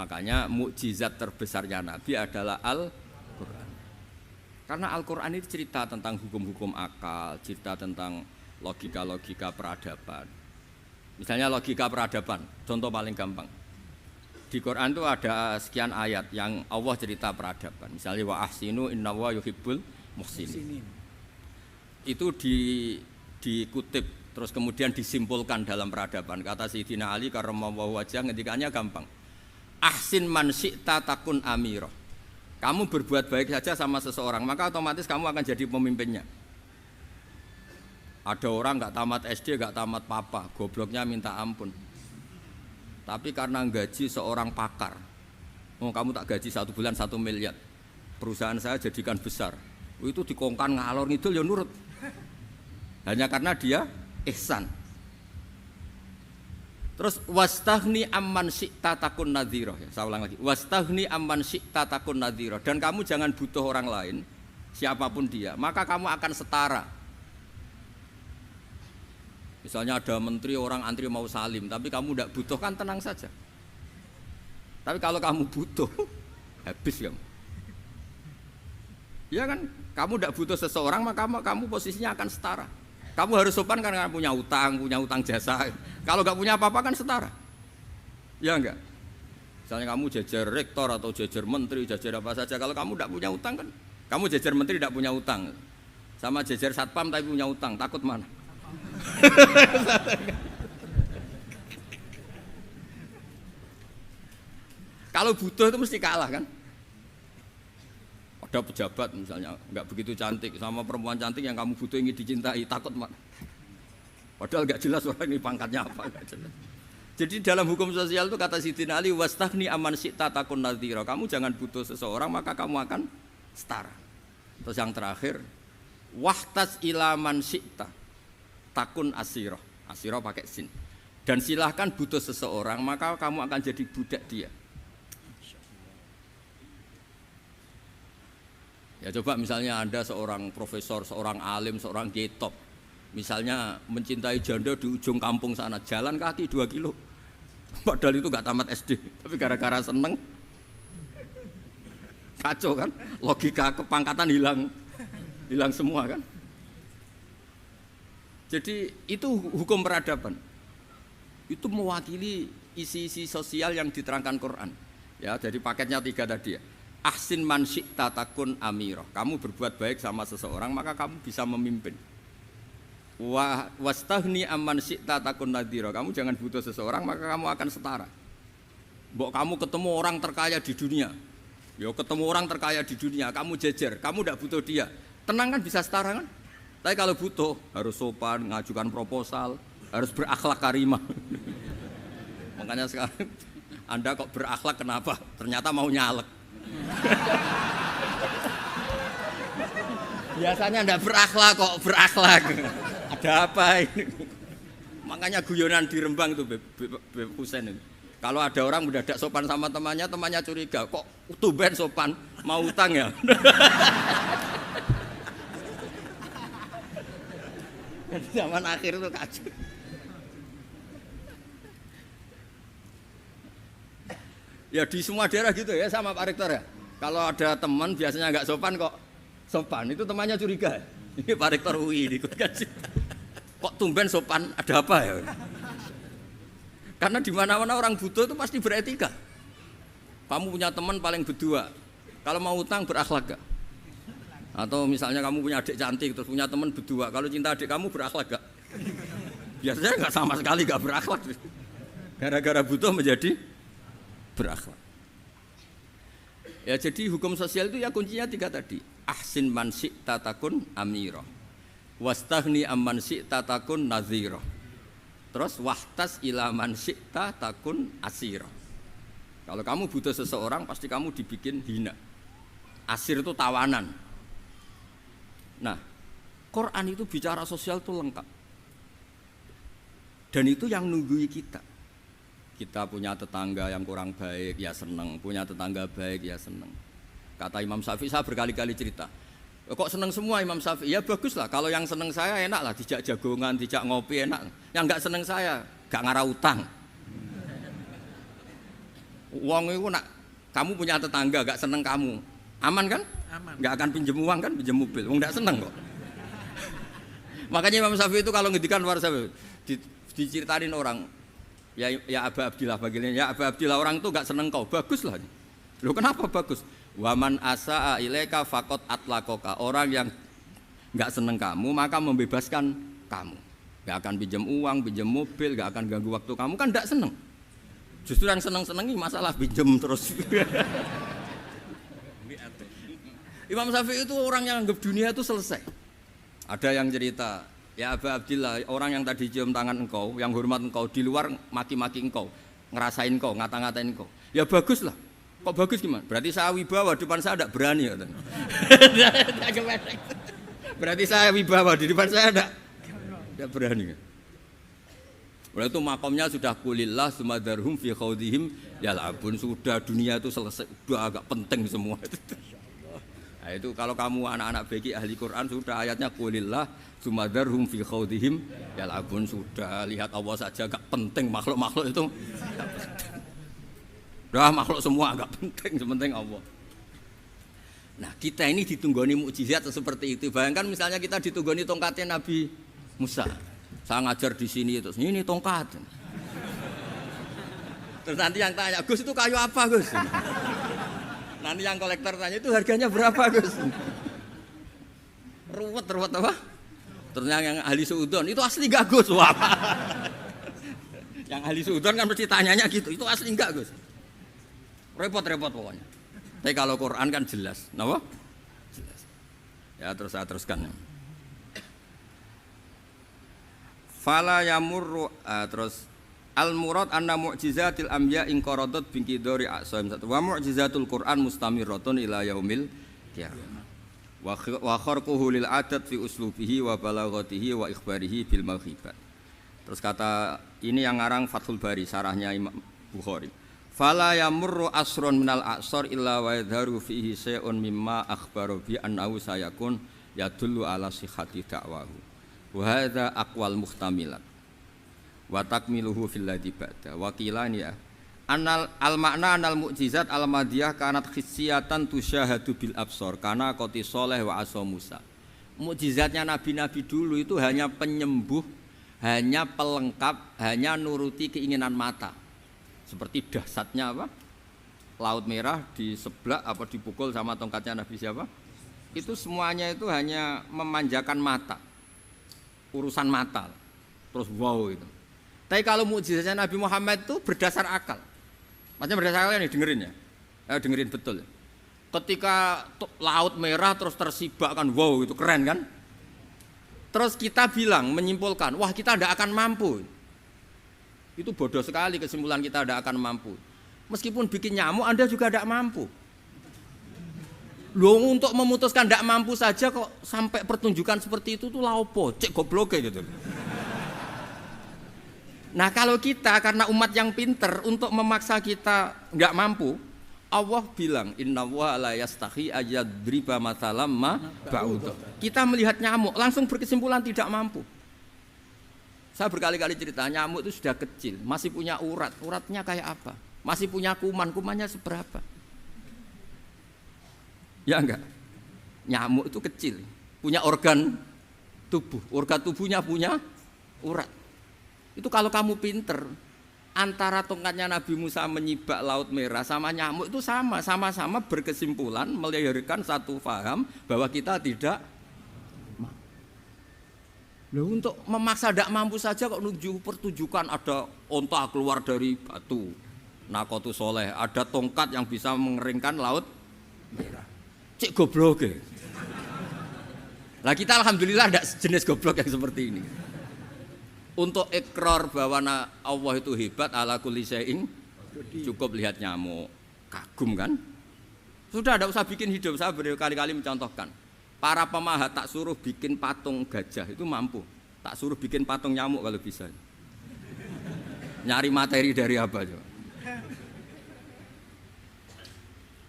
Makanya mukjizat terbesarnya Nabi adalah Al-Quran. Karena Al-Quran itu cerita tentang hukum-hukum akal, cerita tentang logika-logika peradaban. Misalnya logika peradaban, contoh paling gampang. Di Quran itu ada sekian ayat yang Allah cerita peradaban. Misalnya wa ahsinu innallaha yuhibbul muhsinin. Itu dikutip terus kemudian disimpulkan dalam peradaban. Kata Sayyidina Ali karramallahu wajhah ngendikannya gampang. Ahsin man syi'ta takun amira. Kamu berbuat baik saja sama seseorang, maka otomatis kamu akan jadi pemimpinnya. Ada orang nggak tamat SD, nggak tamat papa, gobloknya minta ampun. Tapi karena gaji seorang pakar, oh kamu tak gaji 1 bulan 1 miliar, perusahaan saya jadikan besar. Itu dikongkan ngalor ngidul ya nurut. Hanya karena dia ihsan. Terus wastaghni amman syi'ta takun nadhira. Ya, saya ulang lagi. Wastaghni amman syi'ta takun nadhira. Dan kamu jangan butuh orang lain, siapapun dia, maka kamu akan setara. Misalnya ada menteri orang antri mau salim, tapi kamu tidak butuh, kan tenang saja. Tapi kalau kamu butuh, habis kamu. Ya kan, kamu tidak butuh seseorang, maka kamu posisinya akan setara. Kamu harus sopan karena punya utang jasa. Kalau nggak punya apa-apa kan setara. Ya enggak? Misalnya kamu jajar rektor atau jajar menteri, jajar apa saja. Kalau kamu tidak punya utang kan, kamu jajar menteri tidak punya utang. Sama jajar satpam tapi punya utang, takut mana? Kalau butuh itu mesti kalah kan? Ada pejabat misalnya nggak begitu cantik sama perempuan cantik yang kamu butuh ingin dicintai, takut mak. Padahal nggak jelas orang ini pangkatnya apa, nggak jelas. Jadi dalam hukum sosial itu kata Sayyidina Ali wastaghni amman syi'ta takun nadhira. Kamu jangan butuh seseorang maka kamu akan setara. Terus yang terakhir wahtas ila man syi'ta takun asira. Asira pakai sin. Dan silahkan butuh seseorang maka kamu akan jadi budak dia. Ya coba misalnya Anda seorang profesor, seorang alim, seorang getop, misalnya mencintai janda di ujung kampung sana, jalan kaki 2 kilo, padahal itu nggak tamat SD, tapi gara-gara seneng, kacau kan, logika kepangkatan hilang semua kan. Jadi itu hukum peradaban, itu mewakili isi-isi sosial yang diterangkan Quran. Ya, jadi paketnya 3 tadi ya. Ahsin man syi'ta takun amira. Kamu berbuat baik sama seseorang maka kamu bisa memimpin. Wastaghni amman syi'ta takun nadhira. Kamu jangan butuh seseorang maka kamu akan setara. Mbok kamu ketemu orang terkaya di dunia. Ya ketemu orang terkaya di dunia, kamu jejer, kamu tidak butuh dia. Tenang kan bisa setara kan? Tapi kalau butuh harus sopan, ngajukan proposal, harus berakhlak karimah. Makanya sekarang Anda kok berakhlak kenapa? Ternyata mau nyalek. Biasanya ndak berakhlak kok berakhlak. Ada apa ini? Makanya guyonan di Rembang itu Beb Husain itu. Kalau ada orang mendadak sopan sama temannya curiga, kok tumben sopan, mau utang ya? Zaman akhir itu kacau. Ya di semua daerah gitu ya sama Pak Rektor ya. Kalau ada teman biasanya nggak sopan kok sopan, itu temannya curiga. Ini Pak Rektor UI ikut kaji. Kok tumben sopan, ada apa ya? Karena di mana-mana orang butuh itu pasti beretika. Kamu punya teman paling berdua, kalau mau utang berakhlak gak? Atau misalnya kamu punya adik cantik terus punya teman berdua, kalau cinta adik kamu berakhlak gak? Biasanya nggak sama sekali nggak berakhlak. Gara-gara butuh menjadi berakhlak. Ya jadi hukum sosial itu ya kuncinya 3 tadi. Ahsin man syi'ta takun amira. Wastaghni amman syi'ta takun nadhira. Terus wahtas ila man syi'ta takun asira. Kalau kamu butuh seseorang pasti kamu dibikin hina. Asir itu tawanan. Nah, Quran itu bicara sosial itu lengkap. Dan itu yang nunggui kita. Kita punya tetangga yang kurang baik, ya seneng. Punya tetangga baik, ya seneng. Kata Imam Syafi'i, saya berkali-kali cerita. Kok seneng semua Imam Syafi'i? Ya bagus lah, kalau yang seneng saya enak lah. Dijak jagongan, dijak ngopi enak. Yang gak seneng saya, gak ngarah utang. Wong itu nak kamu punya tetangga gak seneng kamu, aman kan? Aman. Gak akan pinjem uang kan, pinjem mobil. Wong gak seneng kok. Makanya Imam Syafi'i itu kalau ngedikan luar Syafi'i diceritain orang, ya Aba Abdillah bagiannya, ya Aba Abdillah orang itu gak seneng kau, bagus lah. Loh kenapa bagus? Waman asa'a ilaika faqad atlaqaka. Orang yang gak seneng kamu maka membebaskan kamu. Gak akan pinjem uang, pinjem mobil, gak akan ganggu waktu kamu, kan gak seneng. Justru yang seneng-senengi masalah pinjem terus. Imam Syafi'i itu orang yang anggap dunia itu selesai. Ada yang cerita, ya Aba Abdillah, orang yang tadi cium tangan engkau, yang hormat engkau, di luar maki-maki engkau, ngerasain engkau, ngata-ngatain engkau. Ya bagus lah. Kok bagus gimana? Berarti saya wibawa, depan saya tidak berani. Berarti saya wibawa, di depan saya tidak berani. Oleh itu makomnya sudah kulillah sumadarhum fi khawdihim yal'abun, sudah dunia itu selesai, sudah agak penting semua itu. Nah, itu kalau kamu anak-anak beki ahli Quran sudah ayatnya kulillah sumadarhum fi khawdihim yal'abun, sudah lihat Allah saja agak penting, makhluk-makhluk itu agak penting. Dah makhluk semua agak penting, sepenting Allah. Nah kita ini ditunggoni mukjizat seperti itu. Bayangkan misalnya kita ditunggoni tongkatnya Nabi Musa. Saya ngajar di sini terus ini tongkat. Terus nanti yang tanya, Gus itu kayu apa Gus? Nanti yang kolektor tanya itu harganya berapa Gus? Ruwet apa? Terus yang ahli suudon itu asli gak Gus? Wah. Yang ahli suudon kan mesti tanyanya gitu, itu asli enggak Gus? Repot-repot pokoknya. Tapi kalau Quran kan jelas, kenapa? Jelas. Ya terus saya teruskan. Fala yamurru terus al murad anna mu'jizatil anbiya in qaradat binqidori aqsam wa mu'jizatul Quran mustamirratun ila yaumil qiyamah wa kharquhu lil adat fi uslubihi wa balaghatihi wa ikhbarihi bil mawhibat. Terus kata ini yang ngarang Fathul Bari sarahnya Imam Bukhari. Fala yamurru asrun minal aqsar illa wa yadharu fihi shay'un mimma akhbaru bi annahu sayakun yadullu ala sihhati da'wahu. Wa hadza aqwal muhtamilat wa takmiluhu fil ladzi ba'da wa qilani ya anal al makna anal mukjizat al madiyah kanat khissiyatan tusyahadu bil absar kana qoti soleh wa asa Musa. Mukjizatnya nabi-nabi dulu itu hanya penyembuh, hanya pelengkap, hanya nuruti keinginan mata. Seperti dahsyatnya apa? Laut Merah diseblak apa dipukul sama tongkatnya Nabi siapa? Itu semuanya itu hanya memanjakan mata. Urusan mata, terus wow itu. Tapi kalau mukjizatnya Nabi Muhammad itu berdasar akal. Maksudnya berdasar akal nih dengerin ya, dengerin betul. Ya. Ketika Laut Merah terus tersibak kan, wow itu keren kan. Terus kita bilang menyimpulkan, wah kita tidak akan mampu. Itu bodoh sekali kesimpulan kita tidak akan mampu. Meskipun bikin nyamuk Anda juga tidak mampu. Loh untuk memutuskan tidak mampu saja kok sampai pertunjukan seperti itu tuh laopo, cek goblok gitu. Nah kalau kita karena umat yang pinter untuk memaksa kita nggak mampu, Allah bilang innallaha la yastahi ayadriba mathalam ma ba'ud. Kita melihat nyamuk langsung berkesimpulan tidak mampu. Saya berkali-kali cerita nyamuk itu sudah kecil, masih punya urat, uratnya kayak apa? Masih punya kuman, kumannya seberapa? Ya enggak, nyamuk itu kecil, punya organ tubuhnya punya urat. Itu kalau kamu pinter, antara tongkatnya Nabi Musa menyibak Laut Merah sama nyamuk itu sama-sama berkesimpulan melahirkan satu faham bahwa kita tidak mampu. Loh, untuk memaksa tidak mampu saja kok nunjuk pertunjukan ada onta keluar dari batu, nakotu soleh, ada tongkat yang bisa mengeringkan Laut Merah. Cek goblok ya. Lah kita alhamdulillah tidak jenis goblok yang seperti ini. Untuk ikrar bahwa Allah itu hebat ala kulli syai'in cukup lihat nyamuk, kagum kan? Sudah tidak usah bikin hidup. Saya berkali-kali mencontohkan. Para pemahat tak suruh bikin patung gajah itu mampu. Tak suruh bikin patung nyamuk kalau bisa. Nyari materi dari apa coba?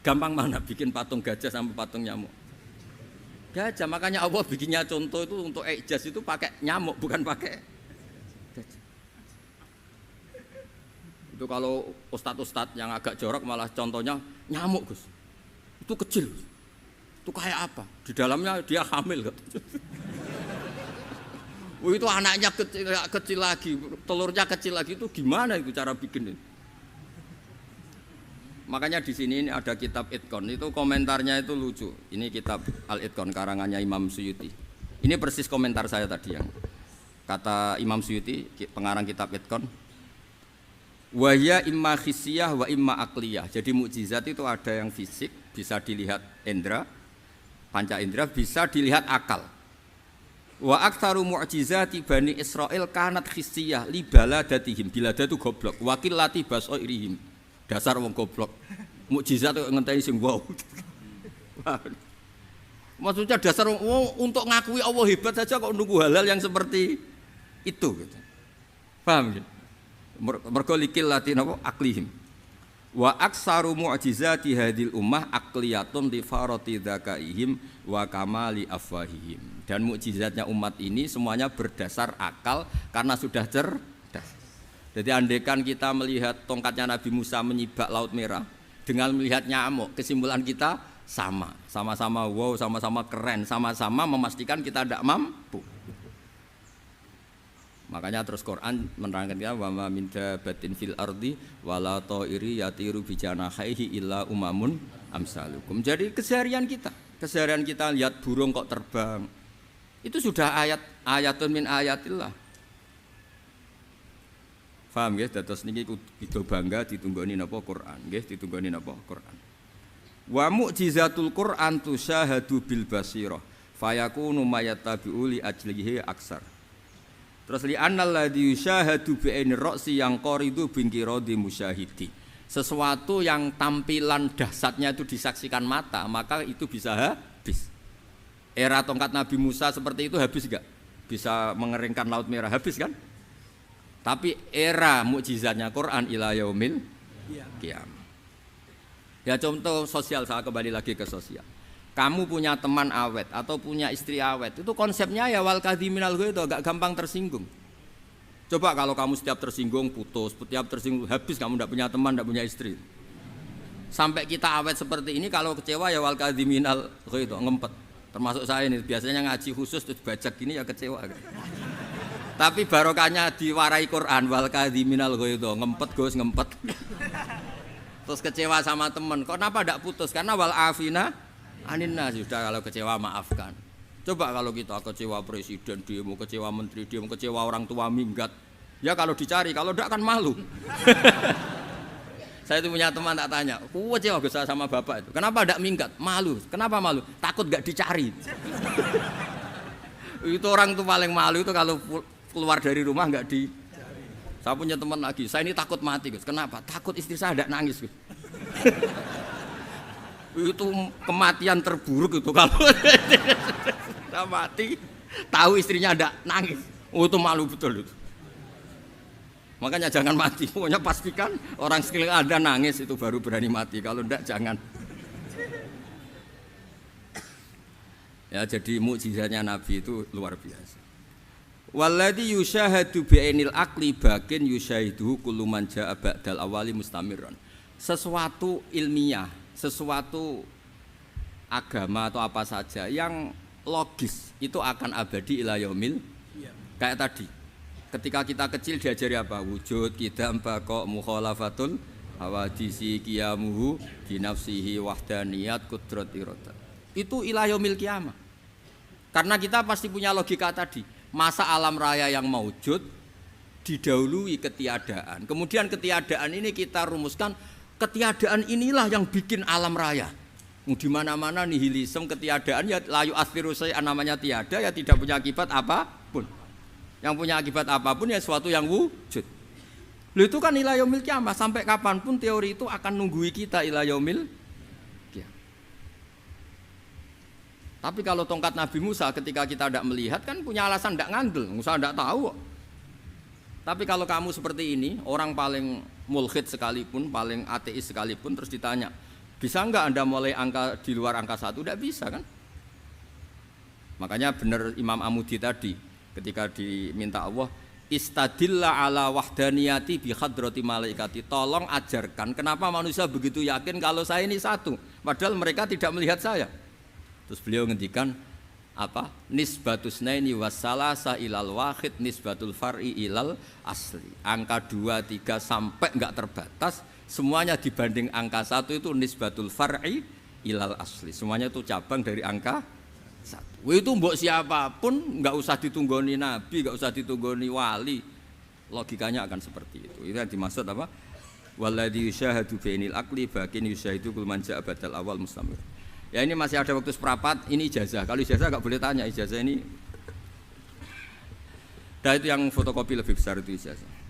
Gampang mana bikin patung gajah sama patung nyamuk? Gajah, makanya Allah bikinnya contoh itu untuk ijaz itu pakai nyamuk bukan pakai gajah. Itu kalau ustadz-ustadz yang agak jorok malah contohnya nyamuk Gus. Itu kecil. Itu kayak apa? Di dalamnya dia hamil. Itu anaknya kecil lagi, telurnya kecil lagi, itu gimana itu cara bikin ini? Makanya di sini ini ada kitab Itqon, itu komentarnya itu lucu. Ini kitab Al-Itqon karangannya Imam Suyuti. Ini persis komentar saya tadi yang kata Imam Suyuti, pengarang kitab Itqon. Wa ya imma khissiyah wa imma aqliyah. Jadi mukjizat itu ada yang fisik, bisa dilihat indra, panca indra, bisa dilihat akal. Wa aktsaru mu'jizati Bani Israil kanat khissiyah li baladatihim. Bilada itu goblok, wakil lati basairihim. Dasar wong goblok. Mukjizat kok ngenteni sing wow. Maksudnya dasar wong untuk ngakui Allah hebat saja kok nunggu hal-hal yang seperti itu gitu. Paham gitu? Mergo likil latin apa aklihim wa aksaru mu'jizati hadil ummah aqliyatun li farati dzakaihim wa kamali afwahihim. Dan mukjizatnya umat ini semuanya berdasar akal karena sudah cerdas. Jadi andaikan kita melihat tongkatnya Nabi Musa menyibak Laut Merah dengan melihat nyamuk, kesimpulan kita sama-sama wow, sama-sama keren, sama-sama memastikan kita tidak mampu. Makanya terus Quran menerangkan kita wa ma min dabatin fil ardi wala ta'iri yatiru bi janahihi illa umamun amsalukum. Jadi keseharian kita lihat burung kok terbang. Itu sudah ayatun min ayatillah. Paham nggih? Dados niki kudu bangga ditunggoni napa Quran, nggih ditunggoni napa Quran. Wa mu'jizatul Quran tusyahadu bil basirah fayakunu mayattabi'u li ajlihi aksar. Terus li annal ladzi yusyahadu bi ainir ra'si yang qaridu bingkiradi musyahidi. Sesuatu yang tampilan dahsyatnya itu disaksikan mata, maka itu bisa habis. Era tongkat Nabi Musa seperti itu habis enggak? Bisa mengeringkan Laut Merah, habis kan? Tapi era mukjizatnya Quran ila yaumil qiyamah. Ya contoh sosial, saya kembali lagi ke sosial. Kamu punya teman awet atau punya istri awet, itu konsepnya ya wal kadhiminal ghaidh, agak gampang tersinggung. Coba kalau kamu setiap tersinggung putus, setiap tersinggung habis, kamu tidak punya teman, tidak punya istri. Sampai kita awet seperti ini, kalau kecewa ya wal kadhiminal ghaidh, ngempet. Termasuk saya ini biasanya ngaji khusus terus bajak gini ya kecewa. Tapi barokahnya diwarai Quran wal kadhiminal ghaidh, ngempet Gus, ngempet. Terus kecewa sama teman, kenapa tidak putus? Karena wal afina aninna, sudah kalau kecewa maafkan. Coba kalau kita kecewa presiden demo, kecewa menteri demo, kecewa orang tua minggat, ya kalau dicari, kalau tidak kan malu. Saya itu punya teman tak tanya, aku kecewa sama bapak itu, kenapa tidak minggat? Malu. Kenapa malu? Takut gak dicari. Itu orang tuh paling malu itu kalau keluar dari rumah nggak dicari. Saya punya teman lagi, saya ini takut mati Gus. Kenapa? Takut istri saya tidak nangis Gus. Itu kematian terburuk itu kalau sudah mati tahu istrinya ada nangis, itu malu betul itu. Makanya jangan mati, pokoknya pastikan orang sekeliling ada nangis itu baru berani mati, kalau enggak jangan. Ya jadi mukjizatnya Nabi itu luar biasa. Walladzi yusyahadu bi'ainil aqli bakin yusyahiduhu kullu man jaa ba'dal awali mustamirran. Sesuatu ilmiah, sesuatu agama atau apa saja yang logis itu akan abadi ila yaumil. Kayak tadi ketika kita kecil diajari apa? Wujud, qidam, baqa, mukhalafatul hawadisi, qiyamuhu binafsihi, wahdaniyat, qudrat, iradah. Itu ila yaumil qiyamah. Karena kita pasti punya logika tadi. Masa alam raya yang maujud didahului ketiadaan. Kemudian ketiadaan ini kita rumuskan, ketiadaan inilah yang bikin alam raya. Di mana-mana nihilisme, ketiadaan ya layu asliru say'an, namanya tiada ya tidak punya akibat apapun. Yang punya akibat apapun ya sesuatu yang wujud. Lalu itu kan ila yaumil qiyamah, sampai kapanpun teori itu akan nunggui kita ila yaumil qiyamah. Tapi kalau tongkat Nabi Musa ketika kita tidak melihat kan punya alasan tidak ngandel, Musa tidak tahu. Tapi kalau kamu seperti ini, orang paling mulhid sekalipun, paling ateis sekalipun, terus ditanya, bisa enggak Anda mulai angka di luar angka 1? Tidak bisa kan? Makanya benar Imam Amudi tadi, ketika diminta Allah, Istadilla ala wahdaniyati bi hadrati malaikati. Tolong ajarkan kenapa manusia begitu yakin kalau saya ini satu, padahal mereka tidak melihat saya. Terus beliau ngendikan apa? Nisbatus naini wassalasa ilal wahid nisbatul far'i ilal asli. Angka 2, 3 sampai enggak terbatas, semuanya dibanding angka 1 itu nisbatul far'i ilal asli. Semuanya itu cabang dari angka 1. Itu mbok siapapun enggak usah ditunggoni nabi, enggak usah ditunggoni wali. Logikanya akan seperti itu. Itu yang dimaksud apa? Walladzi yusyahadu bainil aqli bakin yusyahidu kul man ja'a badal awal mustamir. Ya ini masih ada waktu seperempat, ini ijazah. Kalau ijazah enggak boleh tanya, ijazah ini. Nah itu yang fotokopi lebih besar itu ijazah.